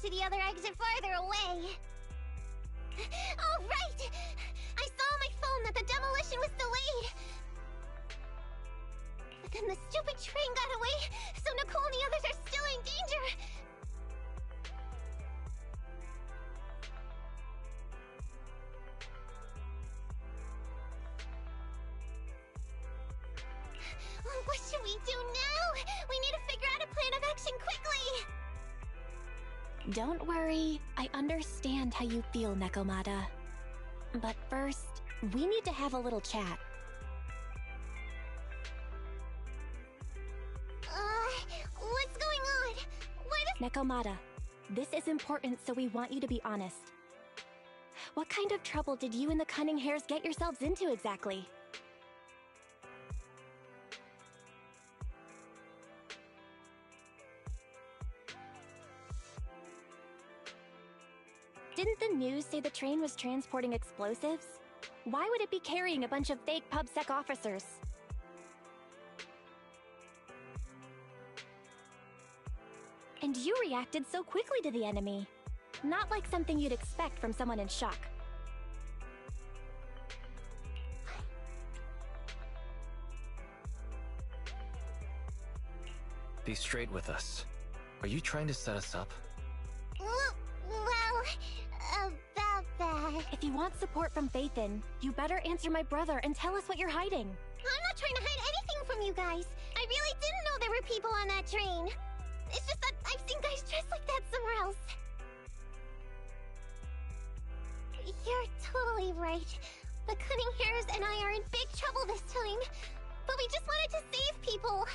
to the other exit farther away. Oh, right! I saw on my phone that the demolition was delayed. But then the stupid train got away, so Nicole and the others are still in danger. What should we do now? We need to figure out a plan of action quickly! Don't worry, I understand how you feel, Nekomata. But first, we need to have a little chat. What's going on? What is— Nekomata, this is important, so we want you to be honest. What kind of trouble did you and the Cunning Hares get yourselves into exactly? Didn't the news say the train was transporting explosives? Why would it be carrying a bunch of fake PubSec officers? And you reacted so quickly to the enemy. Not like something you'd expect from someone in shock. Be straight with us. Are you trying to set us up? Well, about that. If you want support from Faithin, you better answer my brother and tell us what you're hiding. I'm not trying to hide anything from you guys. I really didn't know there were people on that train. It's just that I've seen guys dressed like that somewhere else. You're totally right. The Cunning Hares and I are in big trouble this time. But we just wanted to save people.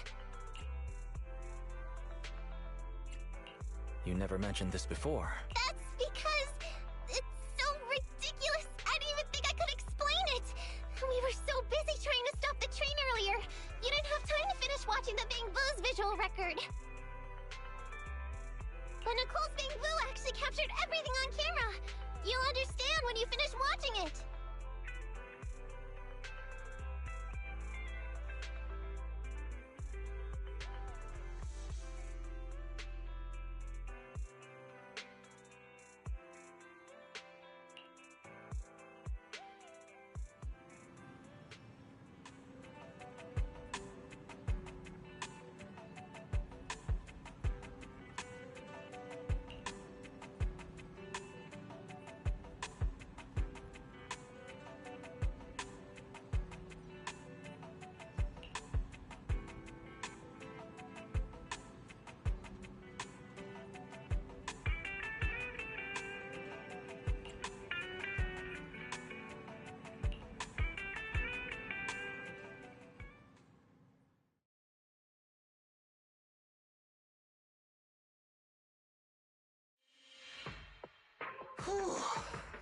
You never mentioned this before. That's because it's so ridiculous. I didn't even think I could explain it. We were so busy trying to stop the train earlier. You didn't have time to finish watching the Bang Boo's visual record. But Nicole's Bang Boo actually captured everything on camera. You'll understand when you finish watching it.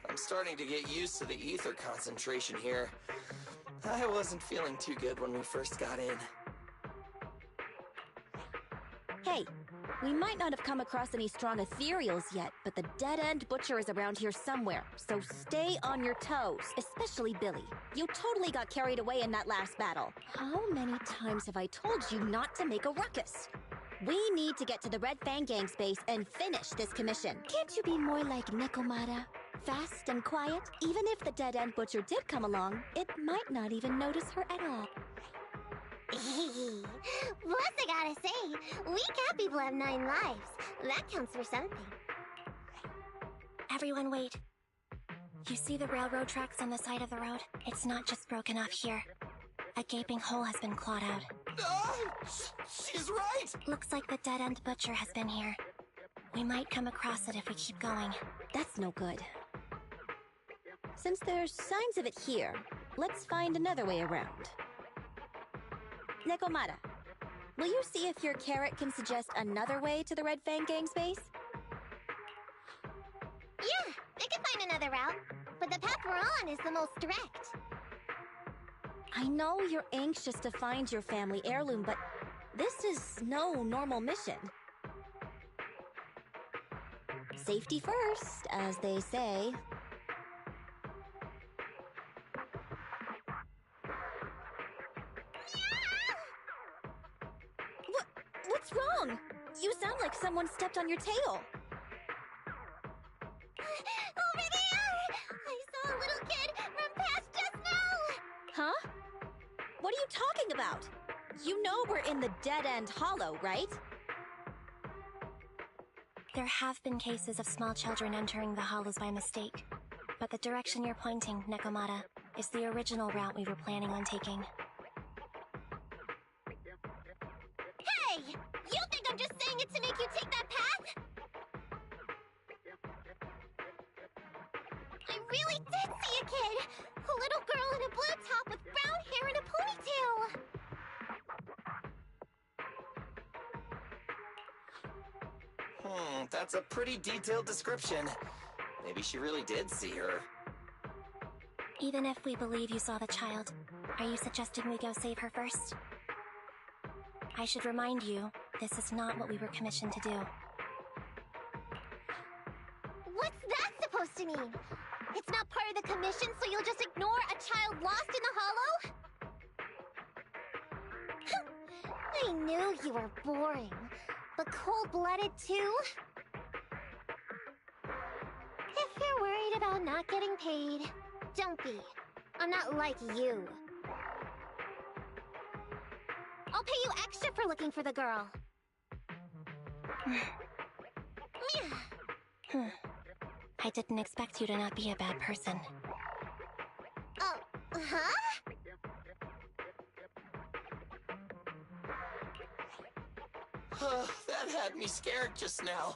I'm starting to get used to the ether concentration here. I wasn't feeling too good when we first got in. Hey, we might not have come across any strong ethereals yet, but the dead-end butcher is around here somewhere, so stay on your toes, especially Billy. You totally got carried away in that last battle. How many times have I told you not to make a ruckus? We need to get to the Red Fang Gang's base and finish this commission. Can't you be more like Nekomata? Fast and quiet? Even if the dead-end butcher did come along, it might not even notice her at all. Plus, I gotta say, we cat people have 9 lives. That counts for something. Everyone wait. You see the railroad tracks on the side of the road? It's not just broken off here. A gaping hole has been clawed out. She's right! Looks like the dead-end butcher has been here. We might come across it if we keep going. That's no good. Since there's signs of it here, let's find another way around. Nekomata, will you see if your carrot can suggest another way to the Red Fang Gang's base? Yeah, I can find another route, but the path we're on is the most direct. I know you're anxious to find your family heirloom, but this is no normal mission. Safety first, as they say. What's wrong? You sound like someone stepped on your tail. are you talking about? You know we're in the dead-end hollow, right? There have been cases of small children entering the hollows by mistake, but the direction you're pointing, Nekomata, is the original route we were planning on taking. Hey! You think I'm just saying it to make you take that path? I really did see a kid! A little girl in a blue top with brown hair and a ponytail! That's a pretty detailed description. Maybe she really did see her. Even if we believe you saw the child, are you suggesting we go save her first? I should remind you, this is not what we were commissioned to do. What's that supposed to mean? It's not part of the commission, so you'll just ignore a child lost in the hollow? I knew you were boring, but cold-blooded too? If you're worried about not getting paid, don't be. I'm not like you. I'll pay you extra for looking for the girl. I didn't expect you to not be a bad person. Oh, huh? That had me scared just now.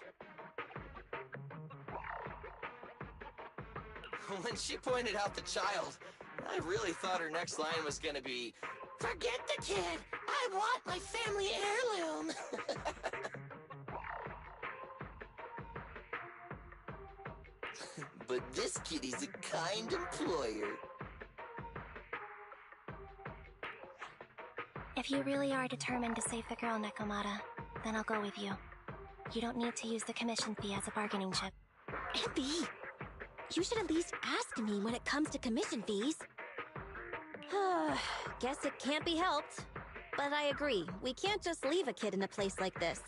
When she pointed out the child, I really thought her next line was gonna be, "Forget the kid! I want my family heirloom!" But this kitty's a kind employer. If you really are determined to save the girl, Nekomata, then I'll go with you. You don't need to use the commission fee as a bargaining chip. Abby, you should at least ask me when it comes to commission fees. Guess it can't be helped. But I agree, we can't just leave a kid in a place like this.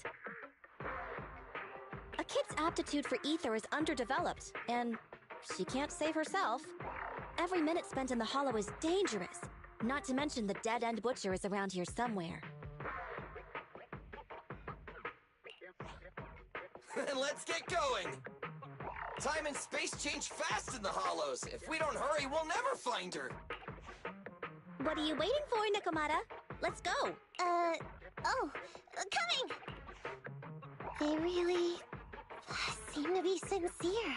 A kid's aptitude for ether is underdeveloped, and she can't save herself. Every minute spent in the hollow is dangerous, not to mention the dead-end butcher is around here somewhere. Then let's get going! Time and space change fast in the hollows. If we don't hurry, we'll never find her. What are you waiting for, Nekomata? Let's go! Coming! They really seem to be sincere.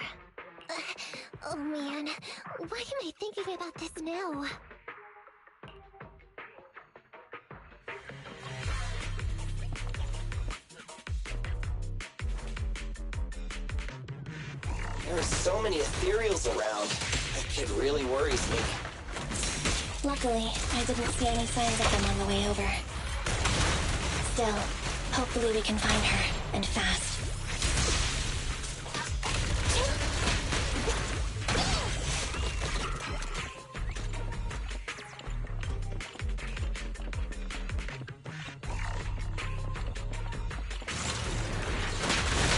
Oh man, why am I thinking about this now? There are so many ethereals around. That kid really worries me. Luckily, I didn't see any signs of them on the way over. Still, hopefully we can find her, and fast.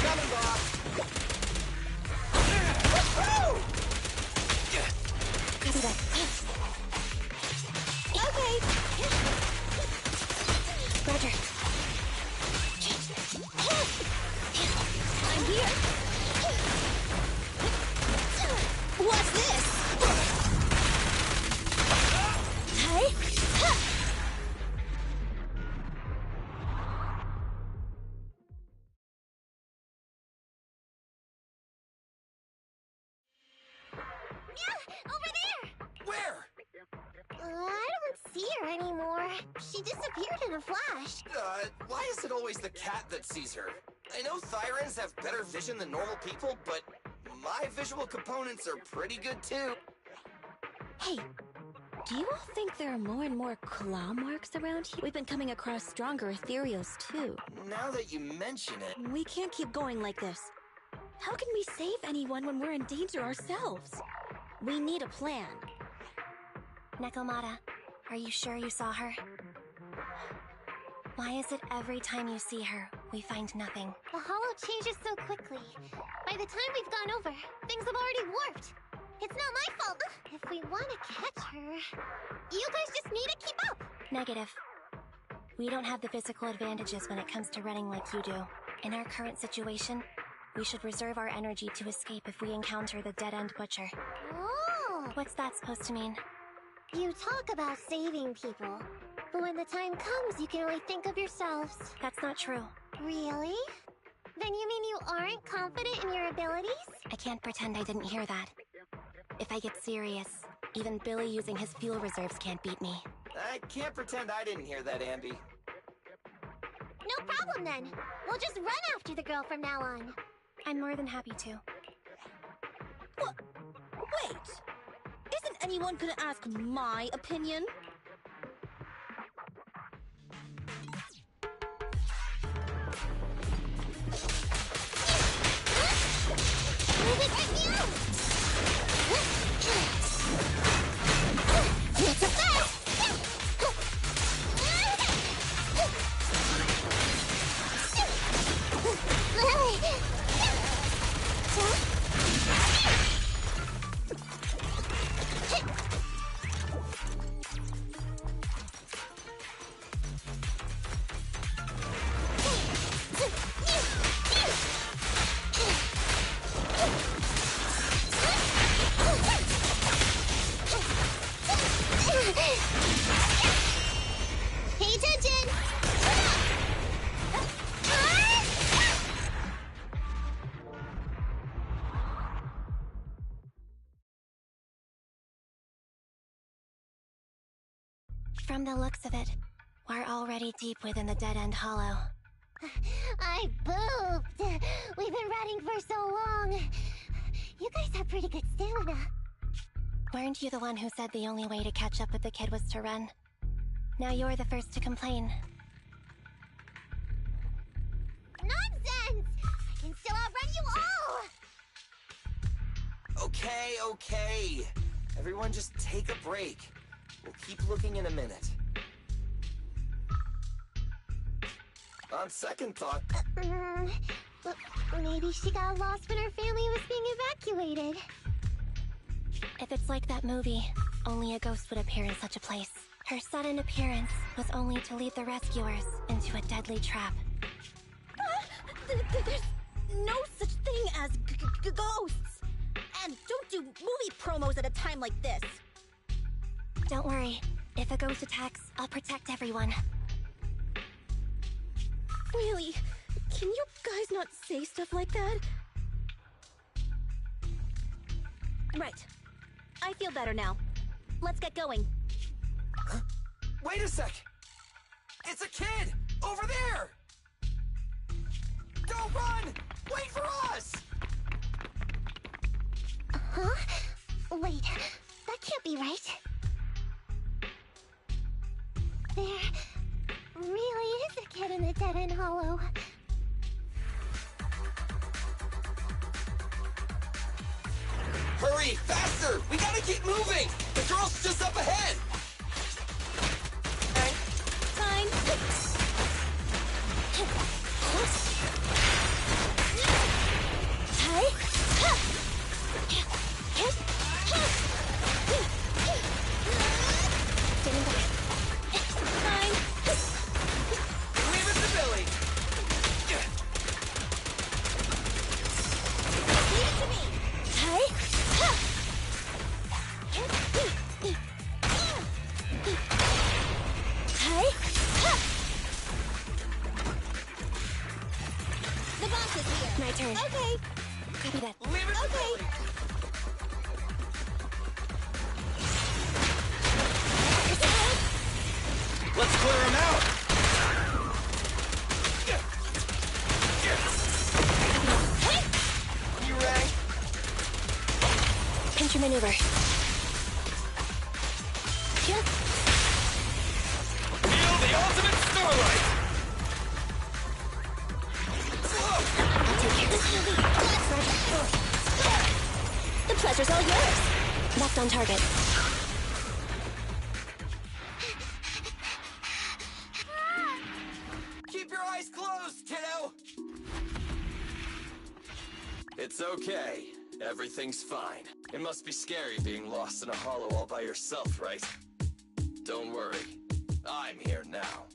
Coming, Bob! Copy that. Okay! Roger. I'm here! What's this? Hey? Yeah, over there! Where? I don't see her anymore. She disappeared in a flash. Why is it always the cat that sees her? I know Thyrans have better vision than normal people, but my visual components are pretty good too. Hey, do you all think there are more and more claw marks around here? We've been coming across stronger ethereals too. Now that you mention it... We can't keep going like this. How can we save anyone when we're in danger ourselves? We need a plan. Nekomata, are you sure you saw her? Why is it every time you see her, we find nothing? The hollow changes so quickly. By the time we've gone over, things have already warped. It's not my fault. If we want to catch her, you guys just need to keep up. Negative. We don't have the physical advantages when it comes to running like you do. In our current situation, we should reserve our energy to escape if we encounter the dead-end butcher. Oh! What's that supposed to mean? You talk about saving people, but when the time comes, you can only think of yourselves. That's not true. Really? Then you mean you aren't confident in your abilities? I can't pretend I didn't hear that. If I get serious, even Billy using his fuel reserves can't beat me. I can't pretend I didn't hear that, Ambi. No problem then. We'll just run after the girl from now on. I'm more than happy to. Wait! Isn't anyone gonna ask my opinion? Move it right now! Not so fast! Pay attention! From the looks of it, we're already deep within the dead-end hollow. I pooped! We've been running for so long. You guys have pretty good stamina. Weren't you the one who said the only way to catch up with the kid was to run? Now you're the first to complain. Nonsense! I can still outrun you all! Okay. Everyone just take a break. We'll keep looking in a minute. On second thought... Maybe she got lost when her family was being evacuated. If it's like that movie, only a ghost would appear in such a place. Her sudden appearance was only to lead the rescuers into a deadly trap. There's no such thing as ghosts! And don't do movie promos at a time like this! Don't worry. If a ghost attacks, I'll protect everyone. Really? Can you guys not say stuff like that? Right. I feel better now. Let's get going. Huh? Wait a sec! It's a kid! Over there! Don't run! Wait for us! Huh? Wait, that can't be right. There really is a kid in the dead-end hollow. Hurry, faster! We gotta keep moving! The girl's just up ahead! Fine. Leave it to Billy! Leave it to me. The boss is here. My turn. Okay. Copy that. Leave it to Okay. Billy! Let's clear him out! You rang? Pincher maneuver. Feel the ultimate starlight! I'll take care of this. The pleasure's all yours. Left on target. Keep your eyes closed, kiddo! It's okay. Everything's fine. It must be scary being lost in a hollow all by yourself, right? Don't worry. I'm here now.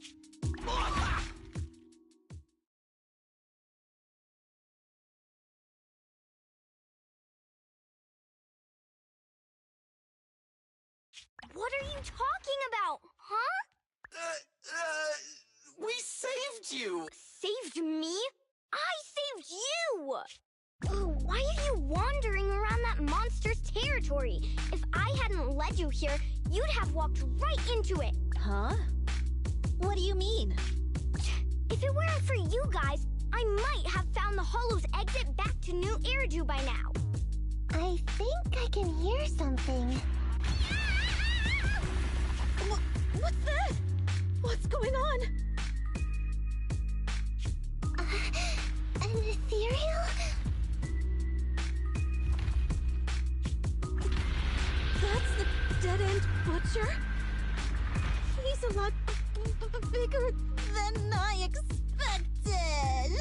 What are you talking about, huh? We saved you! Saved me? I saved you! Oh, why are you wandering around that monster's territory? If I hadn't led you here, you'd have walked right into it. Huh? What do you mean? If it weren't for you guys, I might have found the Hollow's exit back to New Eridu by now. I think I can hear something. What's that? What's going on? An ethereal? That's the dead-end butcher? He's a lot bigger than I expected.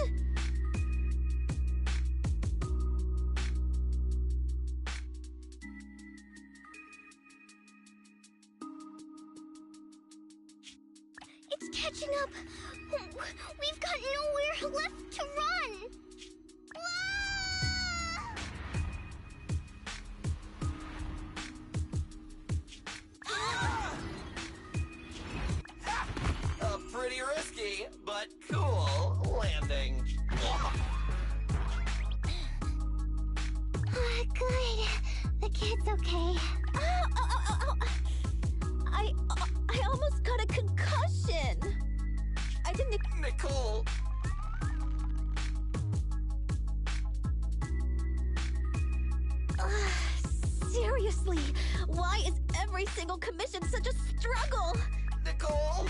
It's catching up. We've got nowhere left to run. Pretty risky, but cool landing. Good. The kid's okay. I almost got a concussion. I didn't... Nicole! Seriously, why is every single commission such a struggle? Nicole!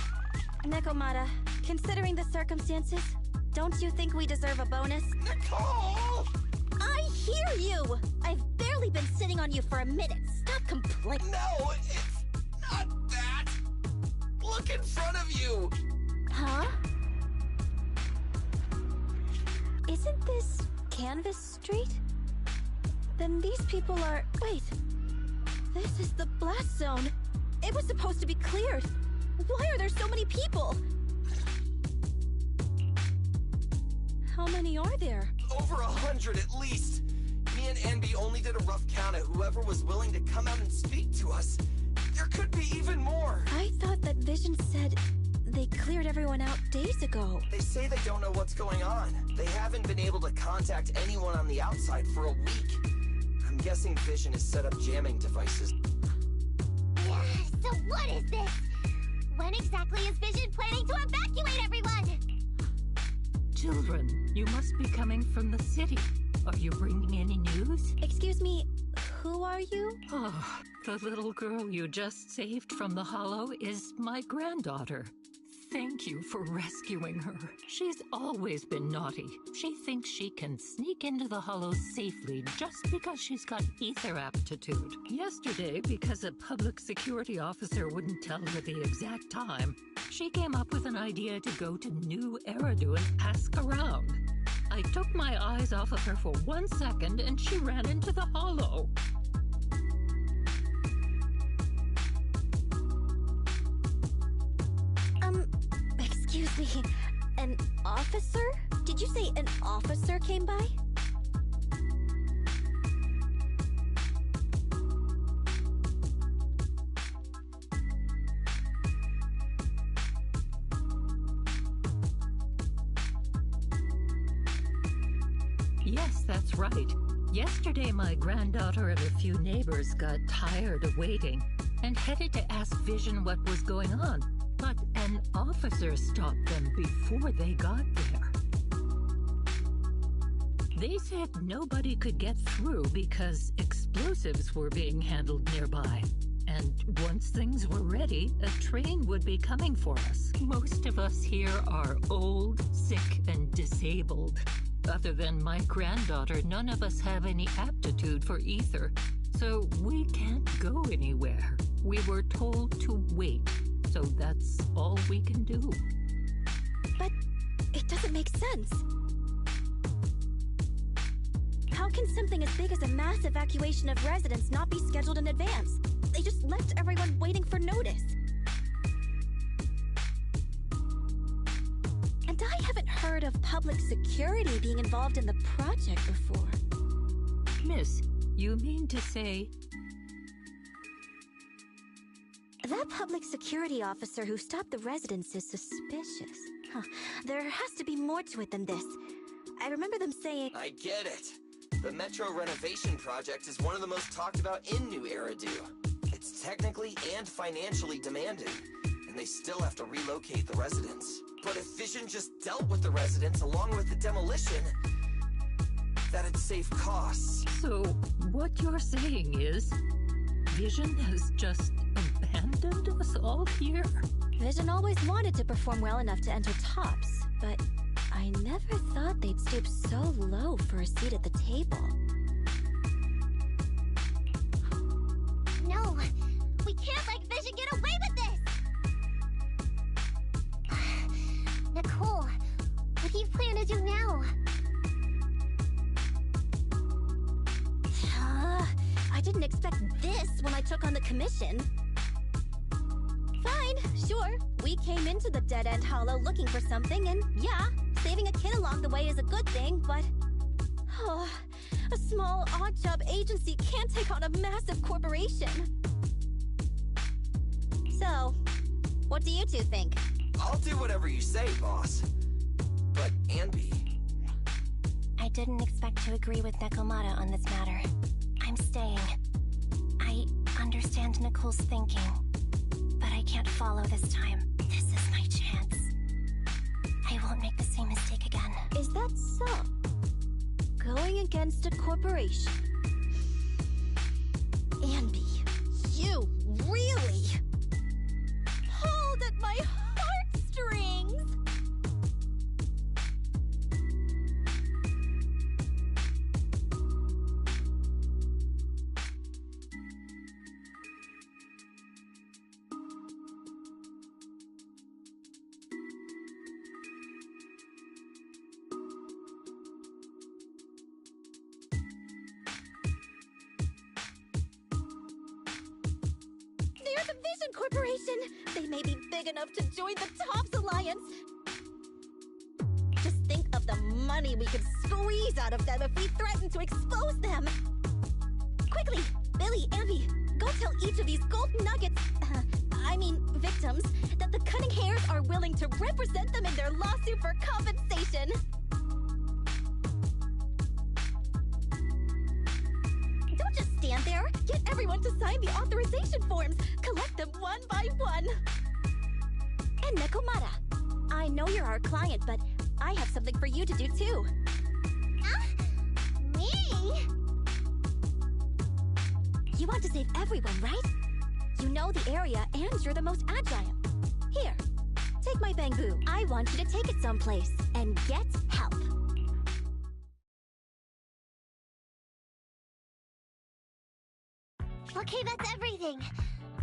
Nekomata, considering the circumstances, don't you think we deserve a bonus? Nicole! I hear you! I've barely been sitting on you for a minute. Stop complaining. No, it's not that! Look in front of you! Huh? Isn't this Canvas Street? Then these people are... Wait. This is the blast zone. It was supposed to be cleared. Why are there so many people? How many are there? Over 100 at least. Me and Envy only did a rough count of whoever was willing to come out and speak to us. There could be even more. I thought that Vision said they cleared everyone out days ago. They say they don't know what's going on. They haven't been able to contact anyone on the outside for a week. I'm guessing Vision has set up jamming devices. Yeah, so what is this? When exactly is Vision planning to evacuate everyone? Children, you must be coming from the city. Are you bringing any news? Excuse me, who are you? Oh, the little girl you just saved from the Hollow is my granddaughter. Thank you for rescuing her. She's always been naughty. She thinks she can sneak into the Hollow safely just because she's got ether aptitude. Yesterday, because a public security officer wouldn't tell her the exact time, she came up with an idea to go to New Eridu and ask around. I took my eyes off of her for 1 second and she ran into the Hollow. Excuse me, an officer? Did you say an officer came by? Yes, that's right. Yesterday, my granddaughter and a few neighbors got tired of waiting and headed to ask Vision what was going on. But an officer stopped them before they got there. They said nobody could get through because explosives were being handled nearby. And once things were ready, a train would be coming for us. Most of us here are old, sick, and disabled. Other than my granddaughter, none of us have any aptitude for ether, so we can't go anywhere. We were told to wait. So that's all we can do. But it doesn't make sense. How can something as big as a mass evacuation of residents not be scheduled in advance? They just left everyone waiting for notice. heard of public security being involved in the project before. Miss, you mean to say... That public security officer who stopped the residents is suspicious. Huh. There has to be more to it than this. I remember them saying... I get it. The Metro renovation project is one of the most talked about in New Eridu. It's technically and financially demanding, and they still have to relocate the residents. But if Vision just dealt with the residents along with the demolition, that'd save costs. So, what you're saying is, Vision has just abandoned us all here? Vision always wanted to perform well enough to enter tops, but I never thought they'd stoop so low for a seat at the table. No, we can't let Vision get away with this! Nicole, what do you plan to do now? I didn't expect this when I took on the commission. Fine, sure. We came into the dead-end hollow looking for something, and yeah, saving a kid along the way is a good thing, but... Oh, a small, odd-job agency can't take on a massive corporation. So, what do you two think? I'll do whatever you say, boss. But, Anby... I didn't expect to agree with Nekomata on this matter. I'm staying. I understand Nicole's thinking, but I can't follow this time. This is my chance. I won't make the same mistake again. Is that so? Going against a corporation? Anby, you really pulled at my heartstrings! Corporation. They may be big enough to join the Tops Alliance. Just think of the money we could squeeze out of them if we threaten to expose them. Quickly, Billy, Anby, go tell each of these gold nuggets, victims, that the Cunning Hares are willing to represent them in their lawsuit for compensation. Don't just stand there. Get everyone to sign the authorization forms. Collect them one by one. And Nekomata, I know you're our client, but I have something for you to do too. Me? You want to save everyone, right? You know the area and you're the most agile. Here, take my bamboo. I want you to take it someplace and get help. Okay, that's everything.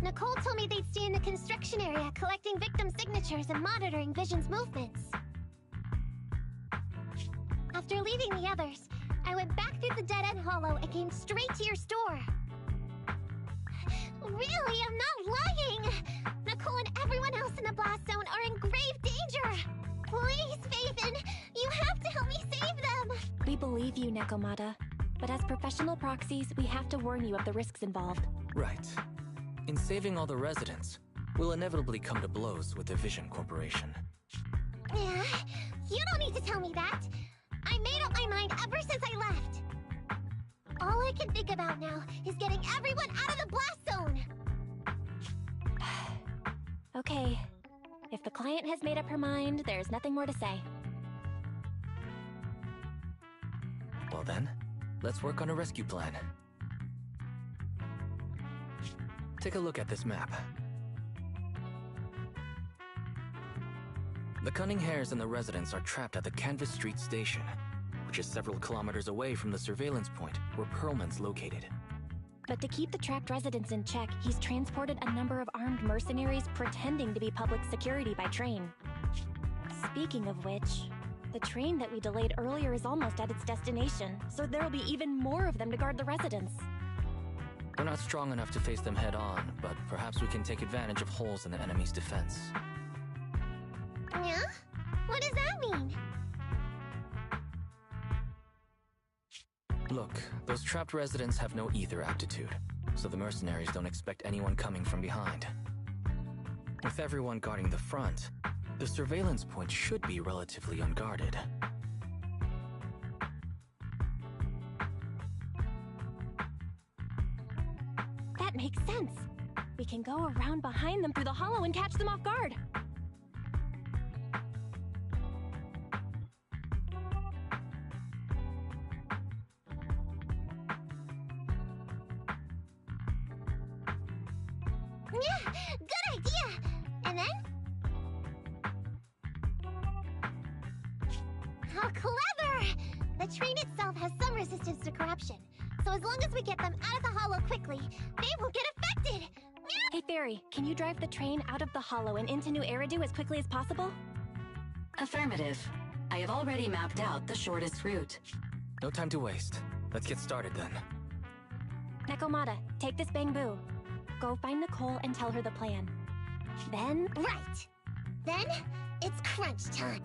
Nicole told me they'd stay in the construction area, collecting victim signatures and monitoring Vision's movements. After leaving the others, I went back through the dead-end hollow and came straight to your store. Really, I'm not lying! Nicole and everyone else in the blast zone are in grave danger! Please, Faithin, you have to help me save them! We believe you, Nekomata. But as professional proxies, we have to warn you of the risks involved. Right. In saving all the residents, we'll inevitably come to blows with the Vision Corporation. Yeah, you don't need to tell me that. I made up my mind ever since I left. All I can think about now is getting everyone out of the blast zone! Okay. If the client has made up her mind, there's nothing more to say. Well then, let's work on a rescue plan. Take a look at this map. The Cunning Hares and the residents are trapped at the Canvas Street station, which is several kilometers away from the surveillance point where Perlman's located. But to keep the trapped residents in check, he's transported a number of armed mercenaries pretending to be public security by train. Speaking of which, the train that we delayed earlier is almost at its destination, so there'll be even more of them to guard the residents. We're not strong enough to face them head-on, but perhaps we can take advantage of holes in the enemy's defense. Yeah? What does that mean? Look, those trapped residents have no ether aptitude, so the mercenaries don't expect anyone coming from behind. With everyone guarding the front, the surveillance point should be relatively unguarded. That makes sense. We can go around behind them through the hollow and catch them off guard. Yeah, good idea! And then? How clever! The train itself has some resistance to corruption, so as long as we get them out of the hollow quickly, they won't get affected! Hey, Fairy, can you drive the train out of the hollow and into New Eridu as quickly as possible? Affirmative. I have already mapped out the shortest route. No time to waste. Let's get started then. Nekomata, take this bamboo. Go find Nicole and tell her the plan. Then... Right! Then, it's crunch time.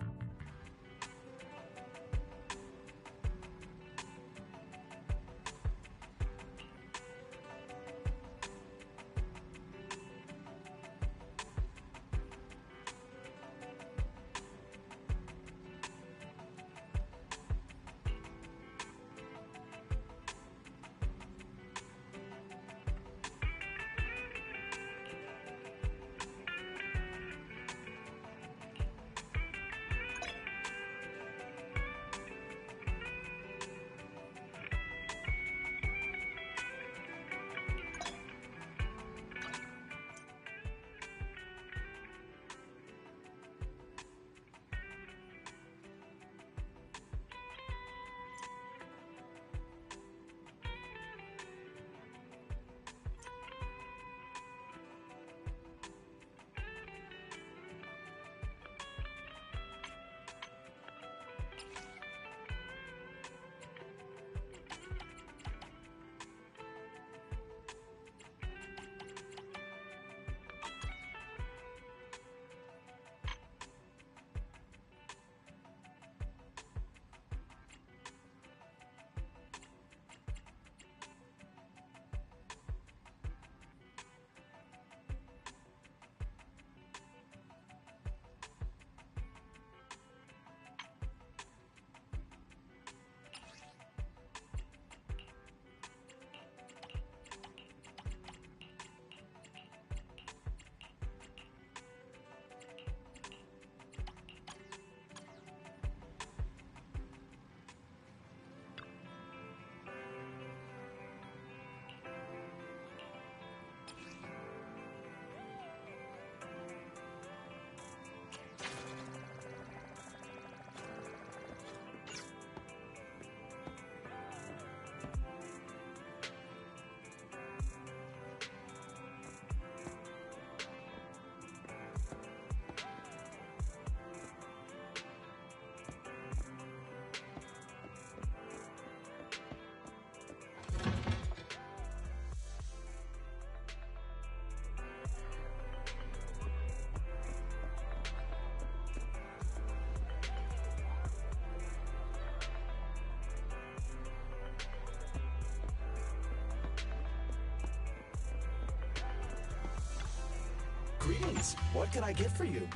Greetings. What can I get for you?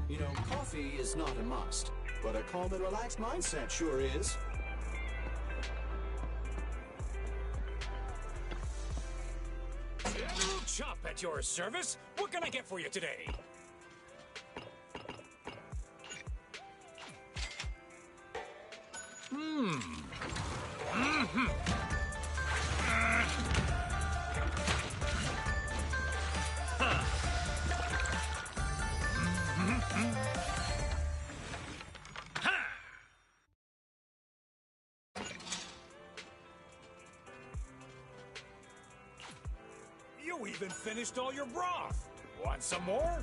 You know, coffee is not a must, but a calm and relaxed mindset sure is. General Chop at your service. What can I get for you today? You even finished all your broth. Want some more?